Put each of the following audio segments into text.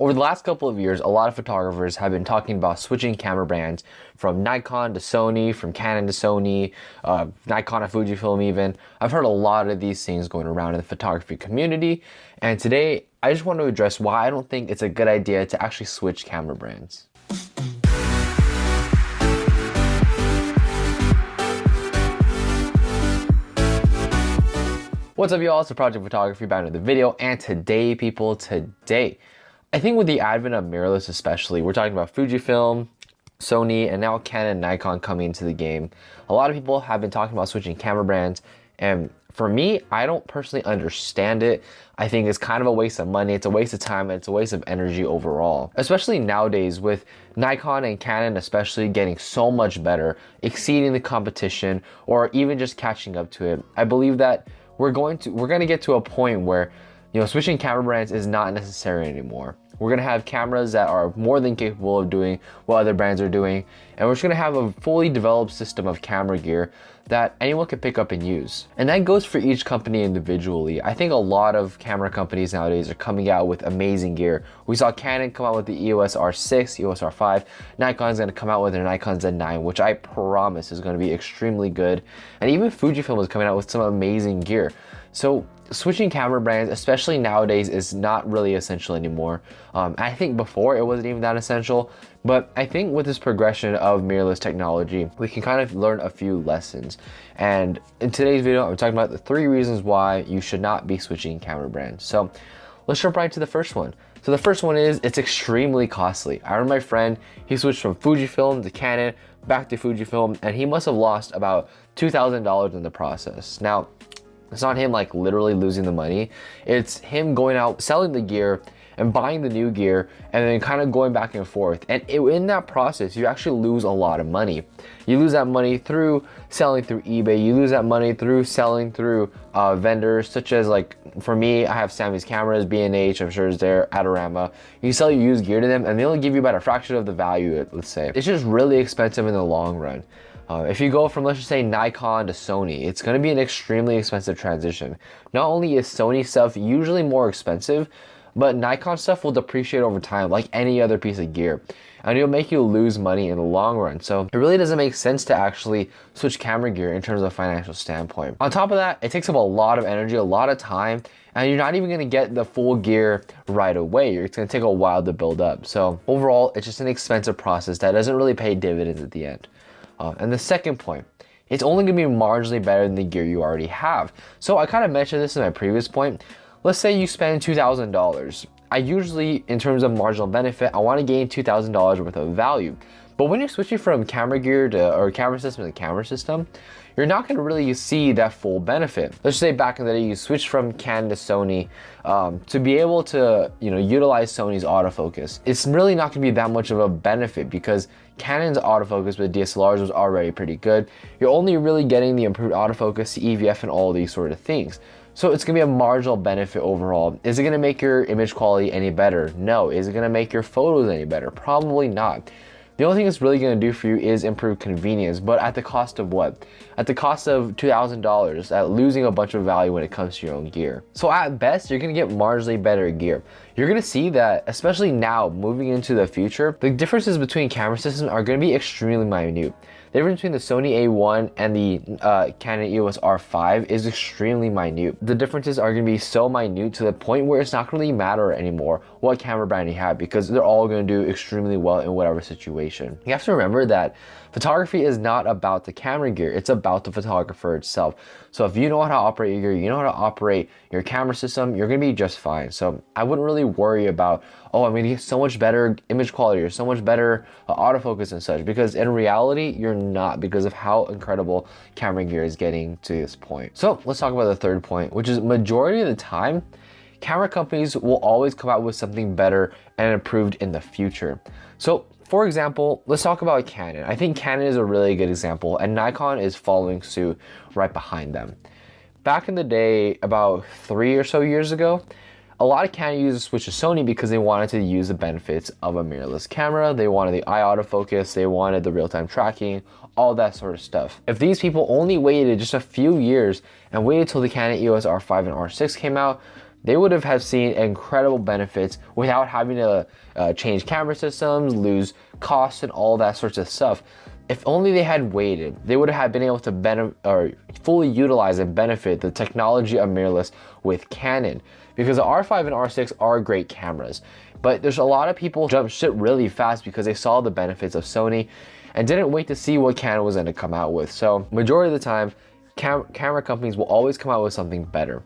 Over the last couple of years, a lot of photographers have been talking about switching camera brands from Nikon to Sony, from Canon to Sony, Nikon to Fujifilm even. I've heard a lot of these things going around in the photography community, and today I just want to address why I don't think it's a good idea to actually switch camera brands. What's up y'all, it's the Project Photography back in the video, and today I think with the advent of mirrorless especially, we're talking about Fujifilm, Sony, and now Canon and Nikon coming into the game. A lot of people have been talking about switching camera brands, and for me, I don't personally understand it. I think it's kind of a waste of money, it's a waste of time, and it's a waste of energy overall. Especially nowadays with Nikon and Canon especially getting so much better, exceeding the competition, or even just catching up to it. I believe that we're going to get to a point where, you know, switching camera brands is not necessary anymore. We're gonna have cameras that are more than capable of doing what other brands are doing, and we're just gonna have a fully developed system of camera gear that anyone can pick up and use. And that goes for each company individually. I think a lot of camera companies nowadays are coming out with amazing gear. We saw Canon come out with the EOS R6, EOS R5. Nikon's gonna come out with their Nikon Z9, which I promise is gonna be extremely good. And even Fujifilm is coming out with some amazing gear. So switching camera brands, especially nowadays, is not really essential anymore. I think before it wasn't even that essential, but I think with this progression of mirrorless technology, we can kind of learn a few lessons. And in today's video, I'm talking about the 3 reasons why you should not be switching camera brands. So let's jump right to the first one. So the first one is it's extremely costly. I remember my friend, he switched from Fujifilm to Canon, back to Fujifilm, and he must have lost about $2,000 in the process. Now, it's not him like literally losing the money. It's him going out, selling the gear and buying the new gear and then kind of going back and forth. And in that process, you actually lose a lot of money. You lose that money through selling through eBay. You lose that money through selling through vendors such as, like, for me, I have Sammy's Cameras, B&H, I'm sure it's there, Adorama. You sell your used gear to them and they only give you about a fraction of the value, let's say. It's just really expensive in the long run. If you go from, let's just say, Nikon to Sony, it's going to be an extremely expensive transition. Not only is Sony stuff usually more expensive, but Nikon stuff will depreciate over time like any other piece of gear. And it'll make you lose money in the long run. So it really doesn't make sense to actually switch camera gear in terms of a financial standpoint. On top of that, it takes up a lot of energy, a lot of time, and you're not even going to get the full gear right away. It's going to take a while to build up. So overall, it's just an expensive process that doesn't really pay dividends at the end. And the second point, it's only going to be marginally better than the gear you already have. So I kind of mentioned this in my previous point. Let's say you spend $2,000. I usually, in terms of marginal benefit, I want to gain $2,000 worth of value. But when you're switching from camera gear to, or camera system to camera system, you're not going to really see that full benefit. Let's say back in the day, you switched from Canon to Sony to be able to, you know, utilize Sony's autofocus. It's really not going to be that much of a benefit because Canon's autofocus with DSLRs was already pretty good. You're only really getting the improved autofocus, EVF, and all these sort of things. So it's gonna be a marginal benefit overall. Is it gonna make your image quality any better? No. Is it gonna make your photos any better? Probably not. The only thing it's really gonna do for you is improve convenience, but at the cost of what? At the cost of $2,000, at losing a bunch of value when it comes to your own gear. So at best, you're gonna get marginally better gear. You're gonna see that, especially now, moving into the future, the differences between camera systems are gonna be extremely minute. The difference between the Sony A1 and the Canon EOS R5 is extremely minute. The differences are going to be so minute to the point where it's not going to really matter anymore what camera brand you have because they're all going to do extremely well in whatever situation. You have to remember that photography is not about the camera gear, it's about the photographer itself. So if you know how to operate your gear, you know how to operate your camera system, you're going to be just fine. So I wouldn't really worry about, oh, I'm going to get so much better image quality or so much better autofocus and such, because in reality, you're not, because of how incredible camera gear is getting to this point. So let's talk about the third point, which is majority of the time, camera companies will always come out with something better and improved in the future. So for example, let's talk about Canon. I think Canon is a really good example, and Nikon is following suit right behind them. Back in the day, about 3 or so years ago, a lot of Canon users switched to Sony because they wanted to use the benefits of a mirrorless camera. They wanted the eye autofocus, they wanted the real-time tracking, all that sort of stuff. If these people only waited just a few years and waited till the Canon EOS R5 and R6 came out, they would have seen incredible benefits without having to change camera systems, lose costs, and all that sorts of stuff. If only they had waited, they would have been able to fully utilize and benefit the technology of mirrorless with Canon, because the R5 and R6 are great cameras. But there's a lot of people jump ship really fast because they saw the benefits of Sony and didn't wait to see what Canon was going to come out with. So majority of the time, camera companies will always come out with something better.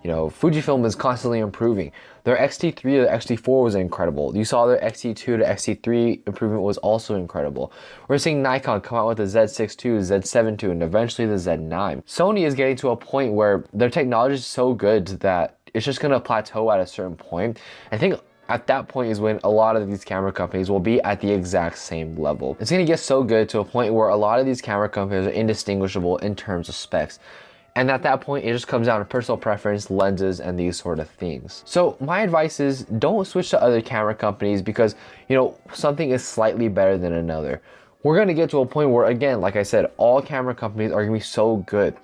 You know, Fujifilm is constantly improving. Their X-T3 to the X-T4 was incredible. You saw their X-T2 to X-T3 improvement was also incredible. We're seeing Nikon come out with the Z6 II, Z7 II, and eventually the Z9. Sony is getting to a point where their technology is so good that it's just gonna plateau at a certain point. I think at that point is when a lot of these camera companies will be at the exact same level. It's gonna get so good to a point where a lot of these camera companies are indistinguishable in terms of specs. And at that point, it just comes down to personal preference, lenses, and these sort of things. So my advice is don't switch to other camera companies because, you know, something is slightly better than another. We're gonna get to a point where, again, like I said, all camera companies are gonna be so good.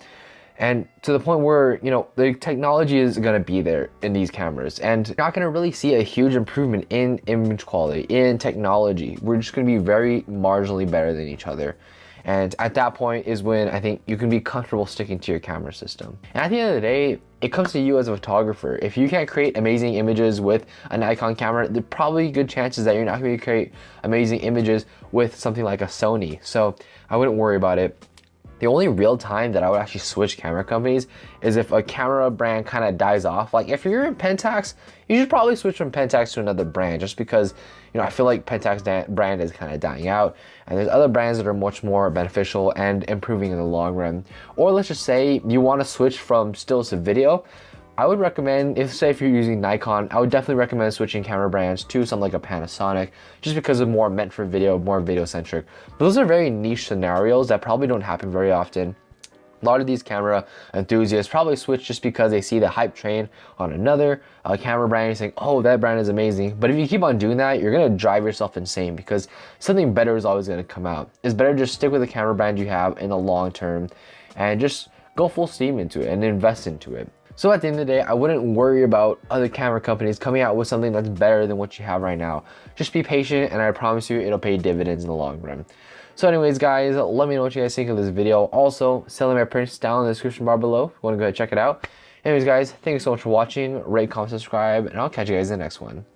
And to the point where, you know, the technology is gonna be there in these cameras, and you're not gonna really see a huge improvement in image quality, in technology. We're just gonna be very marginally better than each other. And at that point is when I think you can be comfortable sticking to your camera system. And at the end of the day, it comes to you as a photographer. If you can't create amazing images with a Nikon camera, there's probably good chances that you're not going to create amazing images with something like a Sony. So I wouldn't worry about it. The only real time that I would actually switch camera companies is if a camera brand kind of dies off. Like if you're in Pentax, you should probably switch from Pentax to another brand, just because, you know, I feel like Pentax brand is kind of dying out and there's other brands that are much more beneficial and improving in the long run. Or let's just say you want to switch from stills to video. I would recommend, if you're using Nikon, I would definitely recommend switching camera brands to something like a Panasonic, just because it's more meant for video, more video centric. But those are very niche scenarios that probably don't happen very often. A lot of these camera enthusiasts probably switch just because they see the hype train on another camera brand and saying, oh, that brand is amazing. But if you keep on doing that, you're gonna drive yourself insane because something better is always gonna come out. It's better just stick with the camera brand you have in the long term and just go full steam into it and invest into it. So at the end of the day, I wouldn't worry about other camera companies coming out with something that's better than what you have right now. Just be patient and I promise you it'll pay dividends in the long run. So anyways, guys, let me know what you guys think of this video. Also, selling my prints down in the description bar below if you want to go ahead and check it out. Anyways, guys, thank you so much for watching. Rate, comment, subscribe, and I'll catch you guys in the next one.